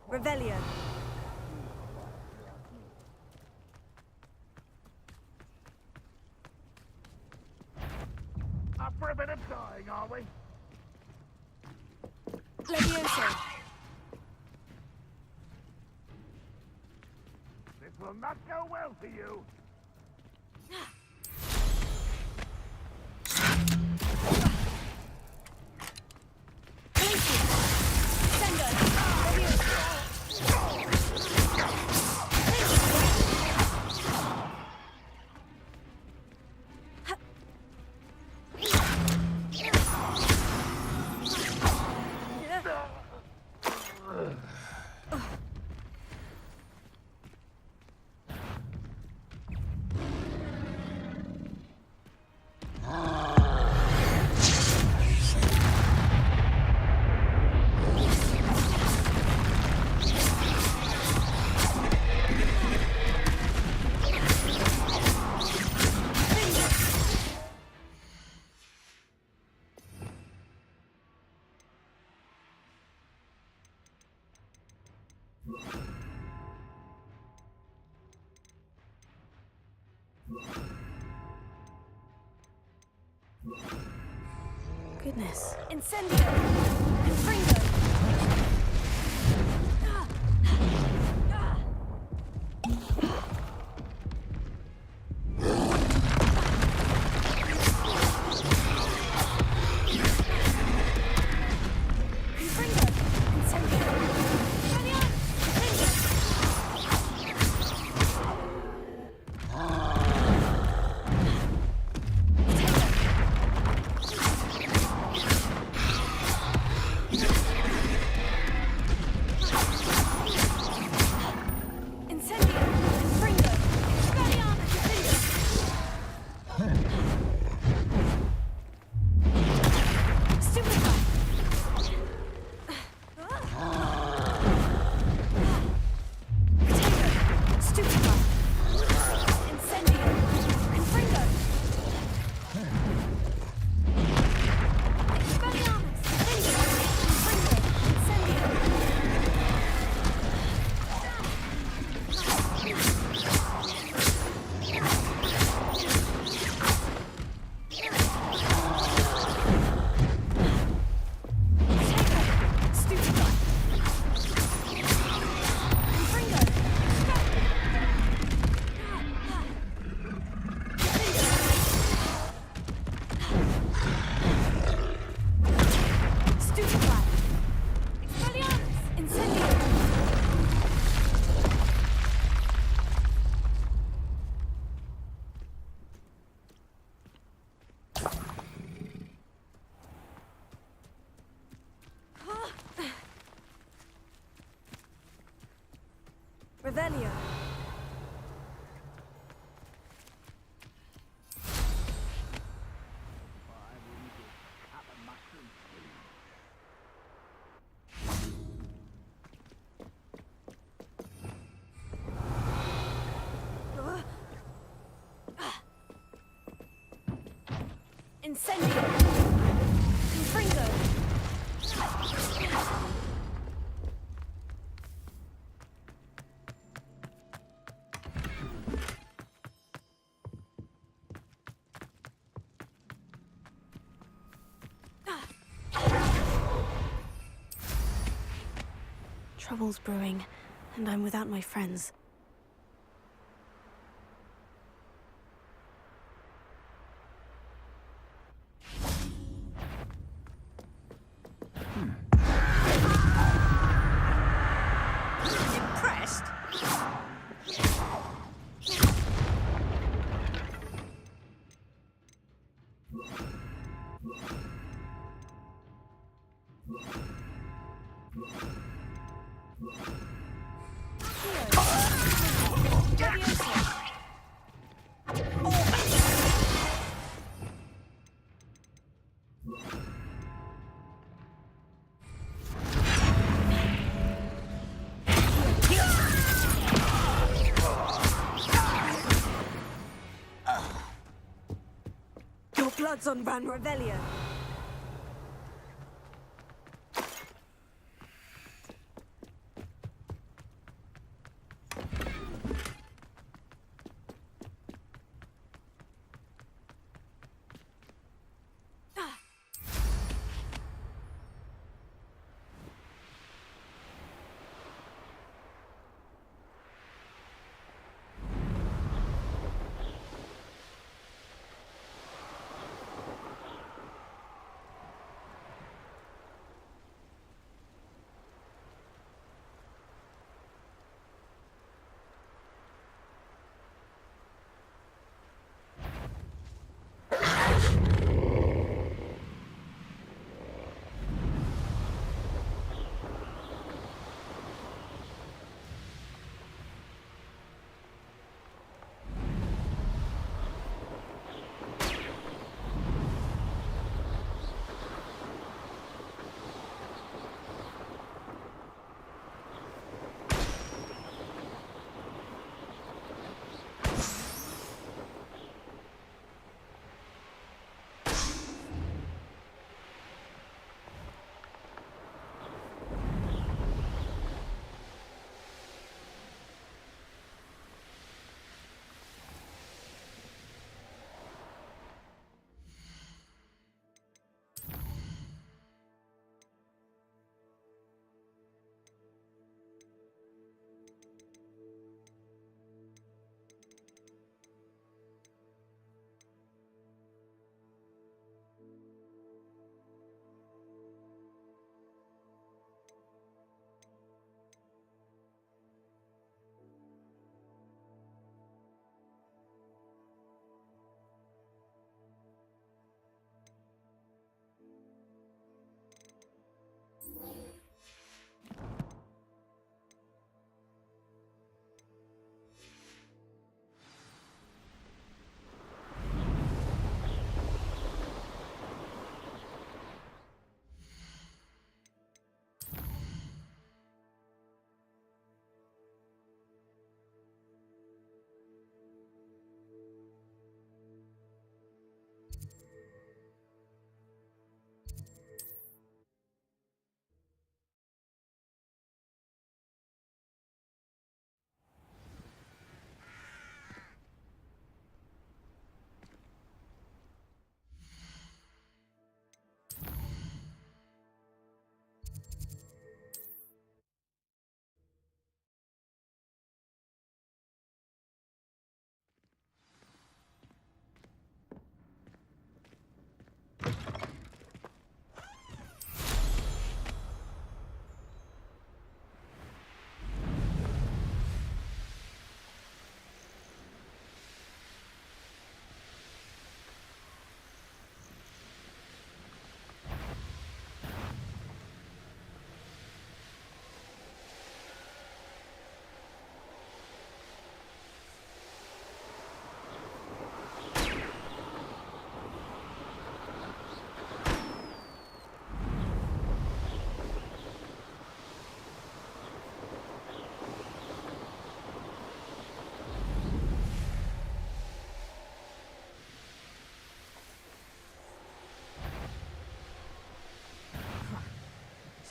Revelio. Up for a bit of dying, are we? Levioso. This will not go well for you. Goodness. Incendio! Confringo! Revelio. Incendio! Confringo! Trouble's brewing, and I'm without my friends. Impressed? Your blood's on Van Revelio.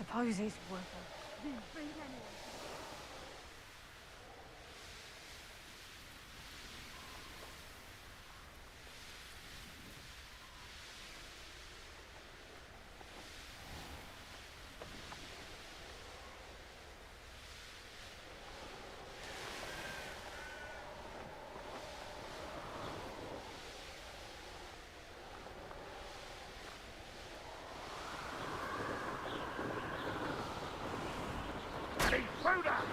suppose he's worth it. Intruder!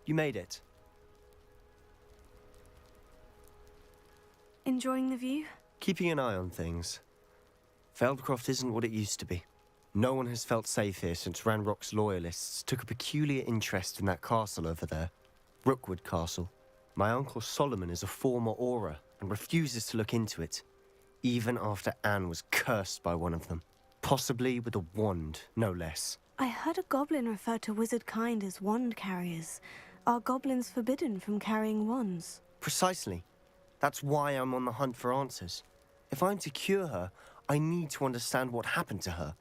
You made it. Enjoying the view? Keeping an eye on things. Feldcroft isn't what it used to be. No one has felt safe here since Ranrock's loyalists took a peculiar interest in that castle over there. Rookwood Castle. My uncle Solomon is a former Auror and refuses to look into it, even after Anne was cursed by one of them. Possibly with a wand, no less. I heard a goblin refer to wizard kind as wand carriers. Are goblins forbidden from carrying wands? Precisely. That's why I'm on the hunt for answers. If I'm to cure her, I need to understand what happened to her.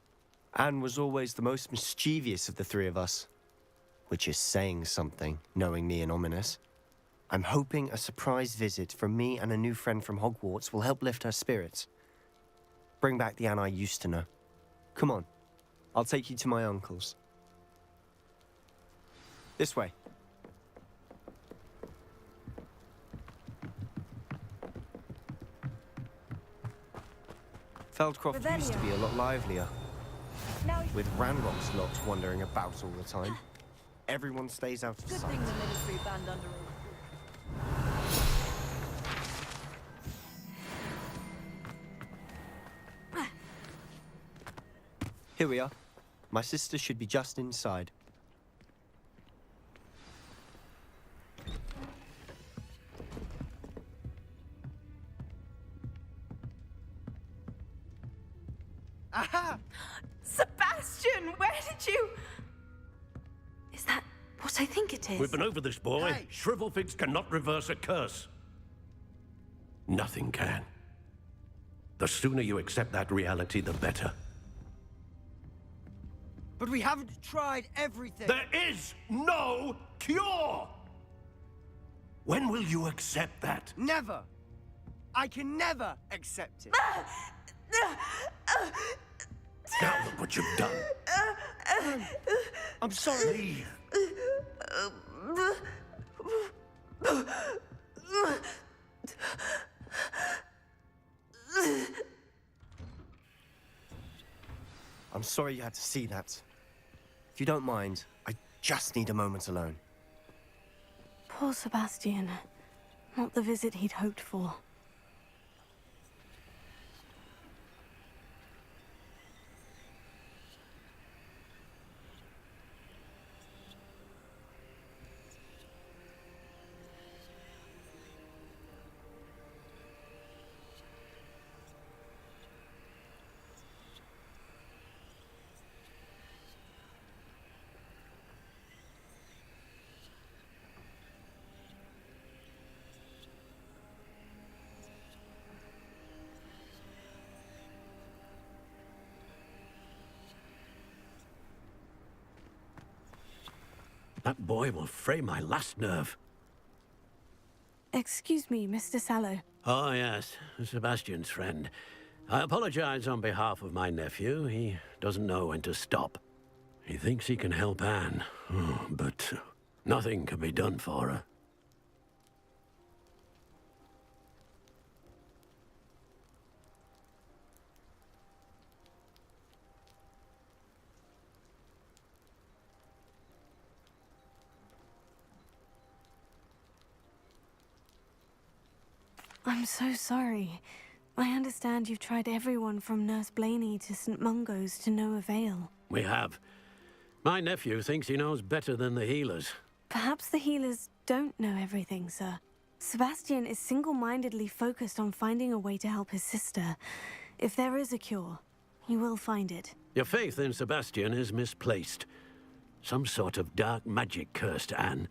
Anne was always the most mischievous of the three of us. Which is saying something, knowing me and Ominous. I'm hoping a surprise visit from me and a new friend from Hogwarts will help lift her spirits. Bring back the Anne I used to know. Come on, I'll take you to my uncle's. This way. Feldcroft used to be a lot livelier, with Ranrock's lot wandering about all the time. Everyone stays out of Good sight. thing the military band under Here we are. My sister should be just inside. Aha! Sebastian, where did you... Is that what I think it is? We've been over this, boy. Hey. Shrivelfigs cannot reverse a curse. Nothing can. The sooner you accept that reality, the better. But we haven't tried everything. There is no cure! When will you accept that? Never. I can never accept it. Now look what you've done. I'm sorry. Leave. I'm sorry you had to see that. If you don't mind, I just need a moment alone. Poor Sebastian. Not the visit he'd hoped for. That boy will fray my last nerve. Excuse me, Mr. Sallow. Oh, yes, Sebastian's friend. I apologize on behalf of my nephew. He doesn't know when to stop. He thinks he can help Anne, but nothing can be done for her. I'm so sorry. I understand you've tried everyone from Nurse Blaney to St. Mungo's to no avail. We have. My nephew thinks he knows better than the healers. Perhaps the healers don't know everything, sir. Sebastian is single-mindedly focused on finding a way to help his sister. If there is a cure, he will find it. Your faith in Sebastian is misplaced. Some sort of dark magic cursed Anne,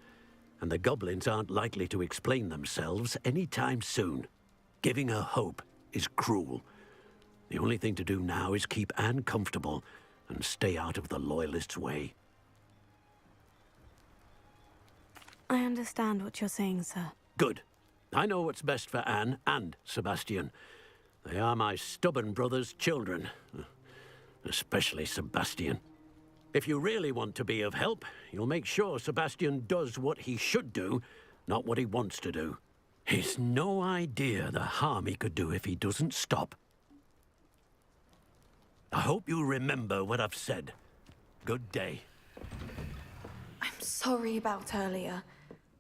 and the goblins aren't likely to explain themselves anytime soon. Giving her hope is cruel. The only thing to do now is keep Anne comfortable and stay out of the Loyalists' way. I understand what you're saying, sir. Good. I know what's best for Anne and Sebastian. They are my stubborn brother's children. Especially Sebastian. If you really want to be of help, you'll make sure Sebastian does what he should do, not what he wants to do. He's no idea the harm he could do if he doesn't stop. I hope you remember what I've said. Good day. I'm sorry about earlier.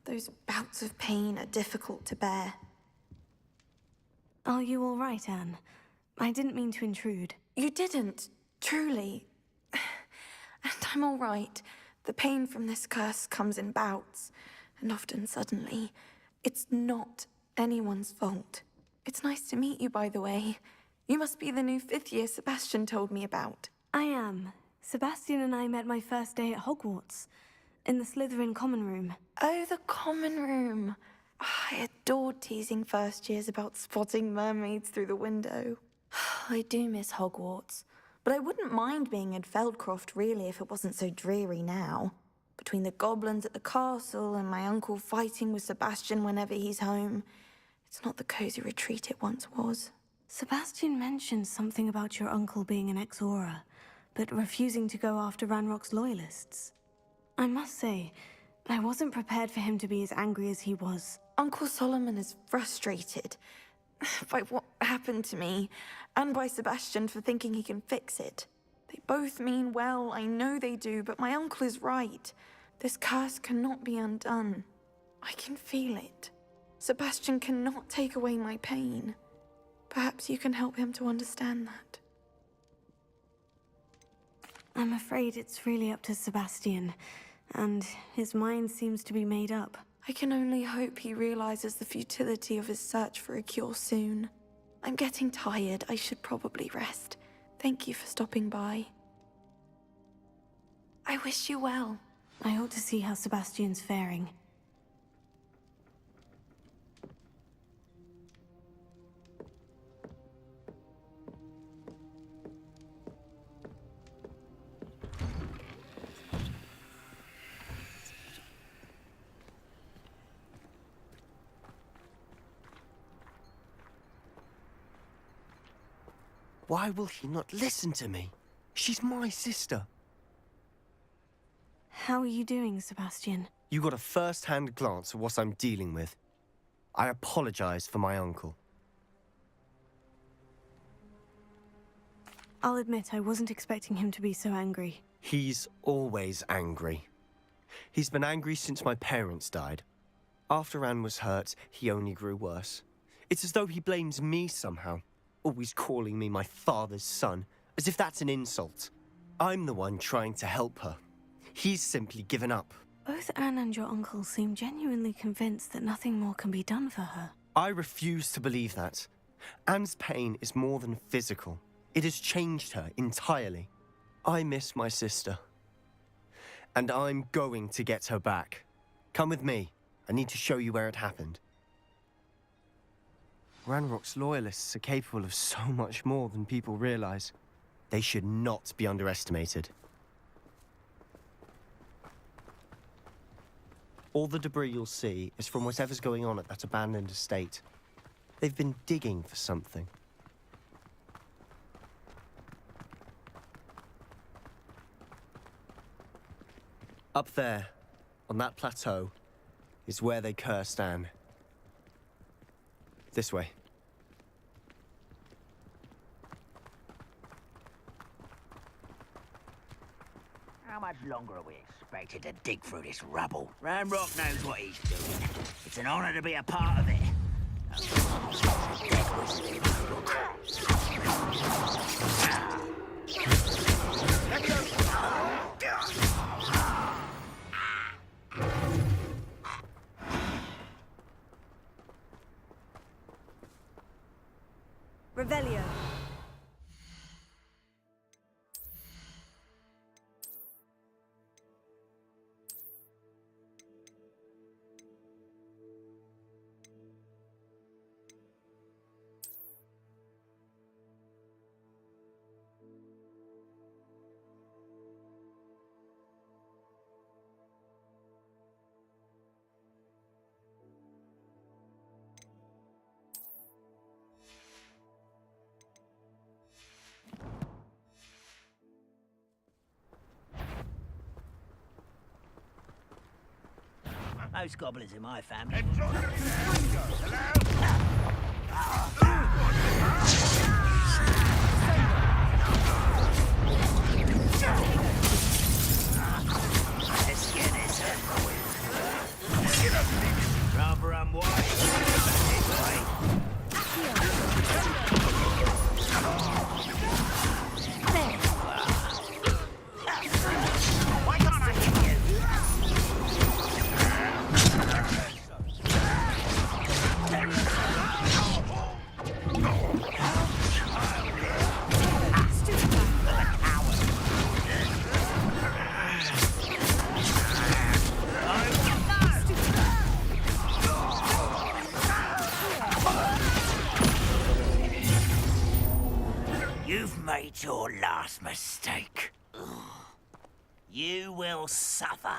Those bouts of pain are difficult to bear. Are you all right, Anne? I didn't mean to intrude. You didn't, truly. And I'm all right. The pain from this curse comes in bouts, and often suddenly. It's not anyone's fault. It's nice to meet you, by the way. You must be the new 5th year Sebastian told me about. I am. Sebastian and I met my first day at Hogwarts, in the Slytherin common room. Oh, the common room. I adored teasing first years about spotting mermaids through the window. I do miss Hogwarts, but I wouldn't mind being in Feldcroft, really, if it wasn't so dreary now. Between the goblins at the castle and my uncle fighting with Sebastian whenever he's home, it's not the cozy retreat it once was. Sebastian mentioned something about your uncle being an ex-Auror, but refusing to go after Ranrock's loyalists. I must say, I wasn't prepared for him to be as angry as he was. Uncle Solomon is frustrated by what happened to me, and by Sebastian for thinking he can fix it. They both mean well, I know they do, but my uncle is right. This curse cannot be undone. I can feel it. Sebastian cannot take away my pain. Perhaps you can help him to understand that. I'm afraid it's really up to Sebastian, and his mind seems to be made up. I can only hope he realizes the futility of his search for a cure soon. I'm getting tired. I should probably rest. Thank you for stopping by. I wish you well. I ought to see how Sebastian's faring. Why will he not listen to me? She's my sister. How are you doing, Sebastian? You got a first-hand glance at what I'm dealing with. I apologize for my uncle. I'll admit I wasn't expecting him to be so angry. He's always angry. He's been angry since my parents died. After Anne was hurt, he only grew worse. It's as though he blames me somehow, always calling me my father's son, as if that's an insult. I'm the one trying to help her. He's simply given up. Both Anne and your uncle seem genuinely convinced that nothing more can be done for her. I refuse to believe that. Anne's pain is more than physical. It has changed her entirely. I miss my sister. And I'm going to get her back. Come with me. I need to show you where it happened. Ranrock's loyalists are capable of so much more than people realize. They should not be underestimated. All the debris you'll see is from whatever's going on at that abandoned estate. They've been digging for something. Up there, on that plateau, is where they cursed Anne. This way. How much longer are we expected to dig through this rubble? Ranrock knows what he's doing. It's an honor to be a part of it. Revelio. Most goblins in my family. Enjoy the Hello? Let's get this rather unwise. This way. Why can't I hit you? You've made your last mistake. You will suffer.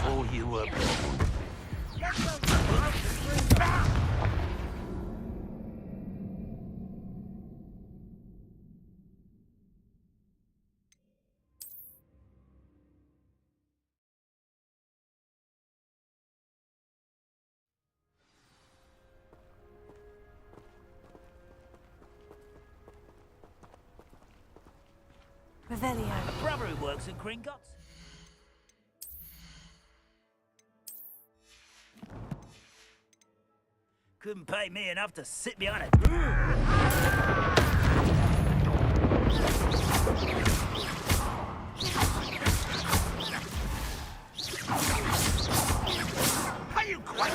before you were born. Revelio. A brother who works in Chronicles. Couldn't pay me enough to sit behind a... Are you quite...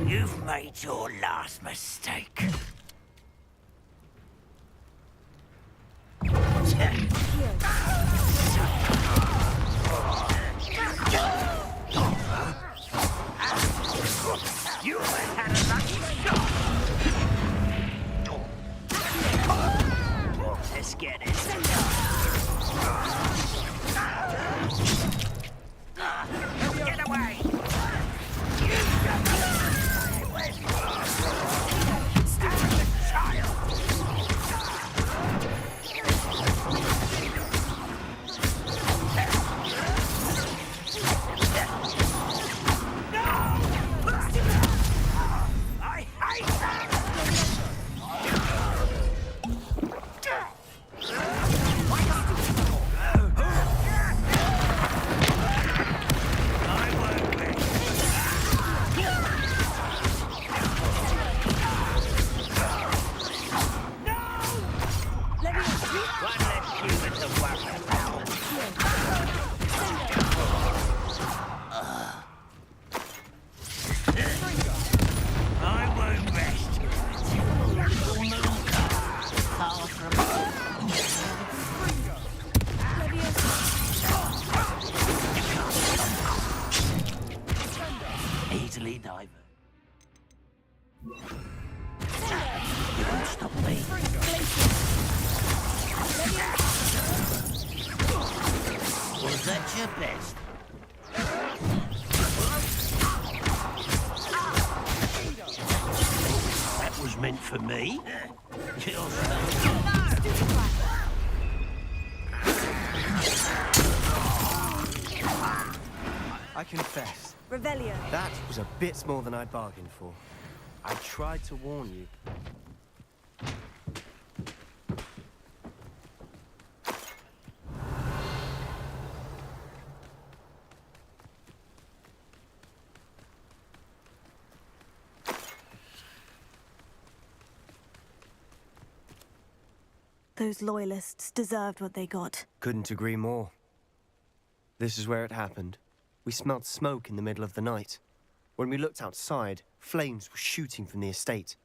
You've made your last mistake. You had a lucky shot. Let's get it. Get away! Easily diver. You won't stop me. Was that your best? That was meant for me. You'll I confess, Revelio. that was a bit more than I'd bargained for. I tried to warn you. Those loyalists deserved what they got. Couldn't agree more. This is where it happened. We smelled smoke in the middle of the night. When we looked outside, flames were shooting from the estate.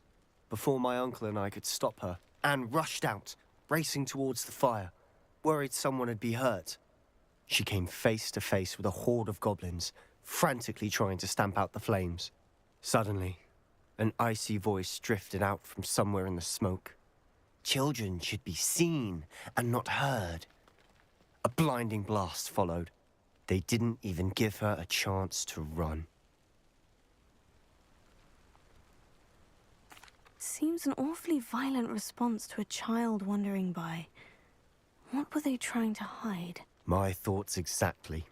Before my uncle and I could stop her, Anne rushed out, racing towards the fire, worried someone had been hurt. She came face to face with a horde of goblins, frantically trying to stamp out the flames. Suddenly, an icy voice drifted out from somewhere in the smoke. Children should be seen and not heard. A blinding blast followed. They didn't even give her a chance to run. Seems an awfully violent response to a child wandering by. What were they trying to hide? My thoughts exactly.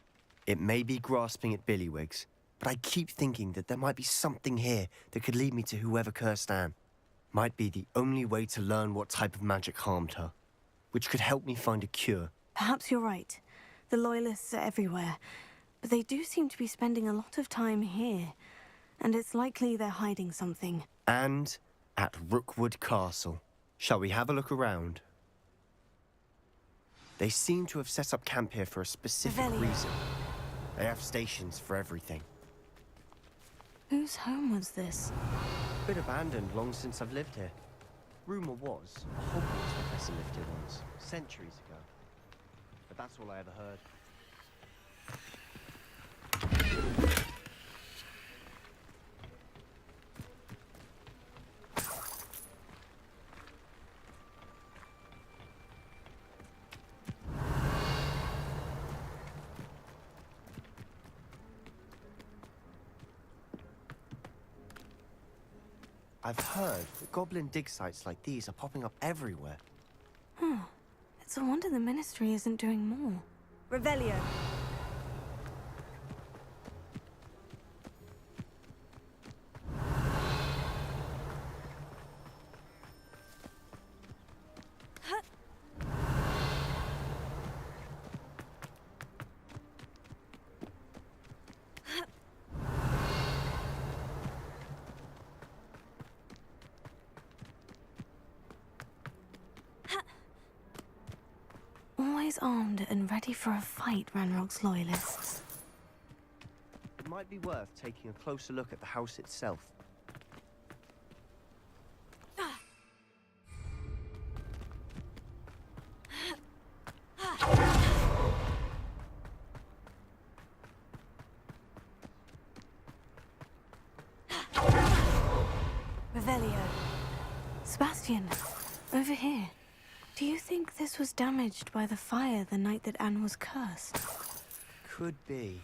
It may be grasping at Billywigs, but I keep thinking that there might be something here that could lead me to whoever cursed Anne. Might be the only way to learn what type of magic harmed her, which could help me find a cure Perhaps you're right. The Loyalists are everywhere, but they do seem to be spending a lot of time here, and it's likely they're hiding something. And at Rookwood Castle. Shall we have a look around? They seem to have set up camp here for a specific Revelio. reason. They have stations for everything. Whose home was this? Been abandoned long since I've lived here. Rumor was a Hogwarts professor lived here once, centuries ago. But that's all I ever heard. I've heard that goblin dig sites like these are popping up everywhere. It's a wonder the Ministry isn't doing more. Revelio. Always armed and ready for a fight, Ranrock's Loyalists. It might be worth taking a closer look at the house itself. Revelio. Sebastian, over here. Do you think this was damaged by the fire the night that Anne was cursed? Could be.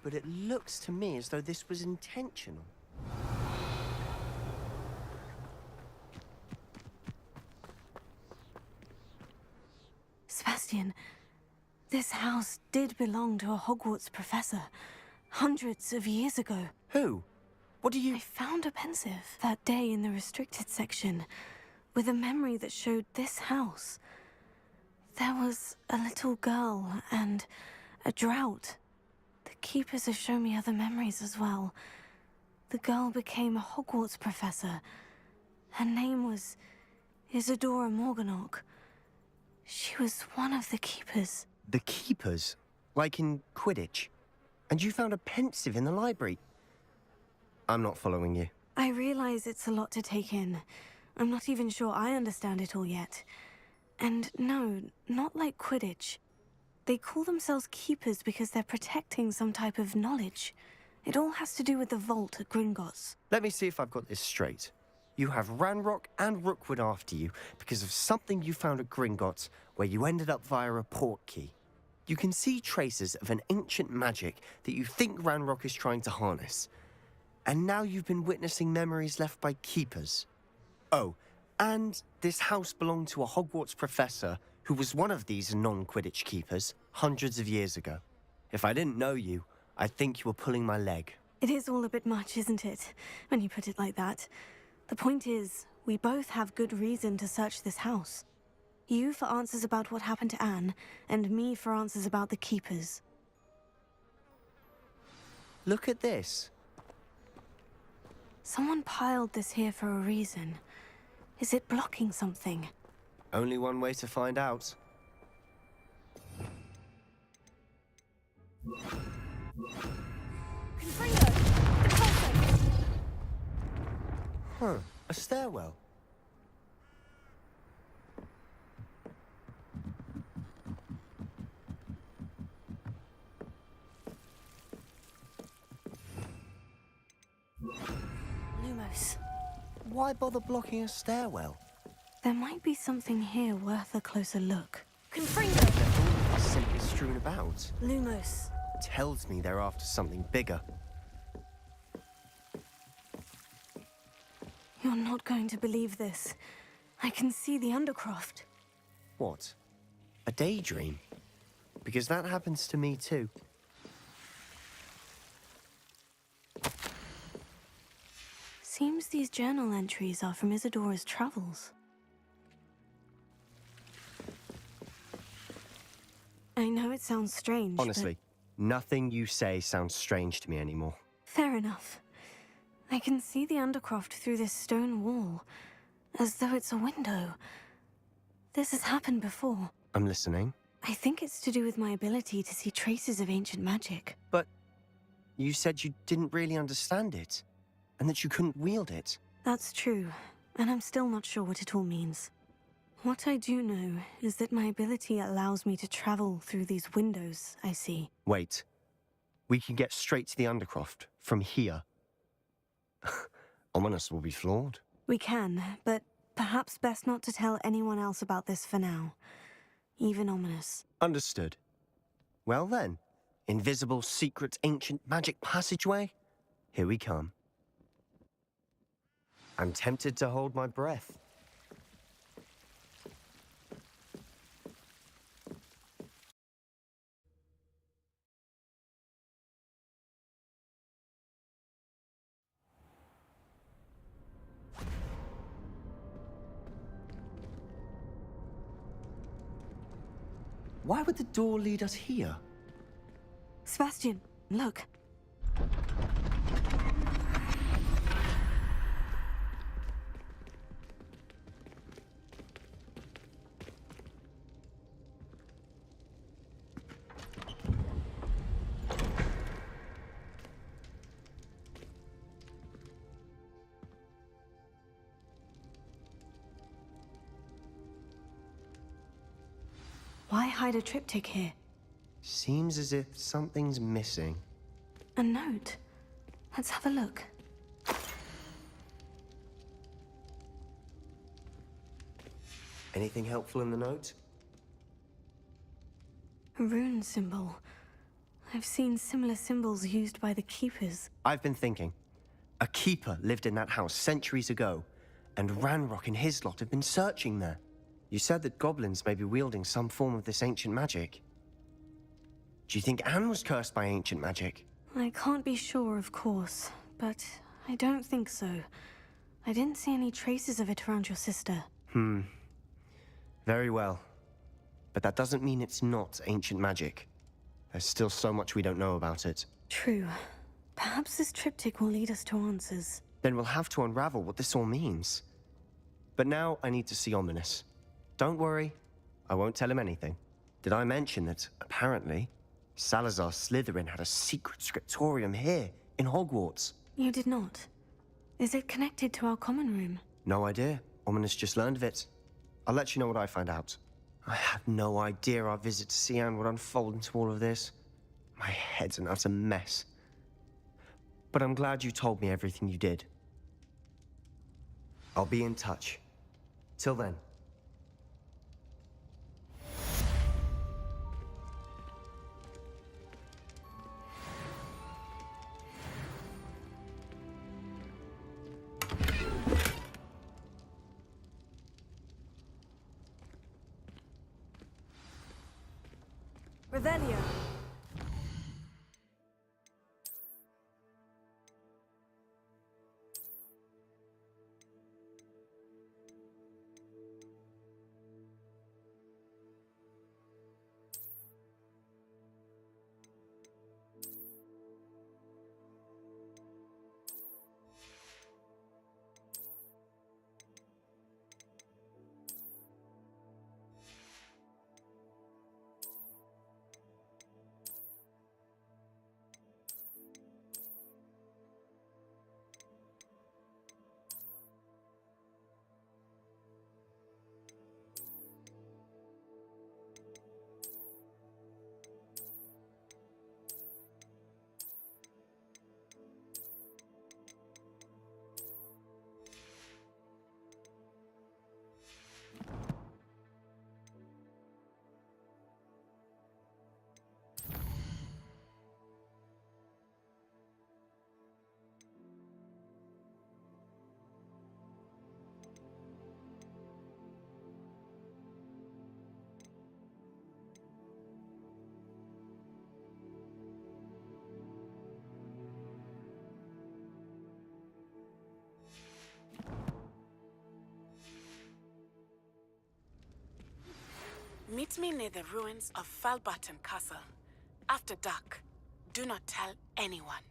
But it looks to me as though this was intentional. Sebastian, this house did belong to a Hogwarts professor, hundreds of years ago. Who? What do you... I found a pensive that day in the restricted section, with a memory that showed this house. There was a little girl and a drought. The keepers have shown me other memories as well. The girl became a Hogwarts professor. Her name was Isadora Morganach. She was one of the keepers. The keepers? Like in Quidditch? And you found a pensive in the library? I'm not following you. I realize it's a lot to take in. I'm not even sure I understand it all yet. And no, not like Quidditch. They call themselves keepers because they're protecting some type of knowledge. It all has to do with the vault at Gringotts. Let me see if I've got this straight. You have Ranrock and Rookwood after you because of something you found at Gringotts where you ended up via a port key. You can see traces of an ancient magic that you think Ranrock is trying to harness. And now you've been witnessing memories left by keepers. Oh, and this house belonged to a Hogwarts professor who was one of these non-Quidditch keepers hundreds of years ago. If I didn't know you, I'd think you were pulling my leg. It is all a bit much, isn't it, when you put it like that? The point is, we both have good reason to search this house. You for answers about what happened to Anne, and me for answers about the keepers. Look at this. Someone piled this here for a reason. Is it blocking something? Only one way to find out. Huh, a stairwell. Lumos. Why bother blocking a stairwell? There might be something here worth a closer look. Confringo! They're all simply strewn about. Lumos. Tells me they're after something bigger. You're not going to believe this. I can see the Undercroft. What? A daydream? Because that happens to me too. Seems these journal entries are from Isadora's travels. I know it sounds strange, but Honestly, nothing you say sounds strange to me anymore. fair enough. I can see the Undercroft through this stone wall, as though it's a window. This has happened before. I'm listening. I think it's to do with my ability to see traces of ancient magic. But you said you didn't really understand it, and that you couldn't wield it. That's true, and I'm still not sure what it all means. What I do know is that my ability allows me to travel through these windows I see. Wait. We can get straight to the Undercroft from here. Ominous will be floored. We can, but perhaps best not to tell anyone else about this for now. Even Ominous. Understood. Well then, invisible, secret, ancient magic passageway? Here we come. I'm tempted to hold my breath. Why would the door lead us here? Sebastian, look. Why hide a triptych here? Seems as if something's missing. A note. Let's have a look. Anything helpful in the note? A rune symbol. I've seen similar symbols used by the Keepers. I've been thinking. A keeper lived in that house centuries ago, and Ranrock and his lot have been searching there. You said that goblins may be wielding some form of this ancient magic. Do you think Anne was cursed by ancient magic? I can't be sure, of course, but I don't think so. I didn't see any traces of it around your sister. Very well. But that doesn't mean it's not ancient magic. There's still so much we don't know about it. True. Perhaps this triptych will lead us to answers. Then we'll have to unravel what this all means. But now I need to see Ominous. Don't worry, I won't tell him anything. Did I mention that, apparently, Salazar Slytherin had a secret scriptorium here, in Hogwarts? You did not. Is it connected to our common room? No idea. Ominous just learned of it. I'll let you know what I find out. I had no idea our visit to Cian would unfold into all of this. My head's an utter mess. But I'm glad you told me everything you did. I'll be in touch. Till then. Revelio. Meet me near the ruins of Falbaton Castle. After dark. Do not tell anyone.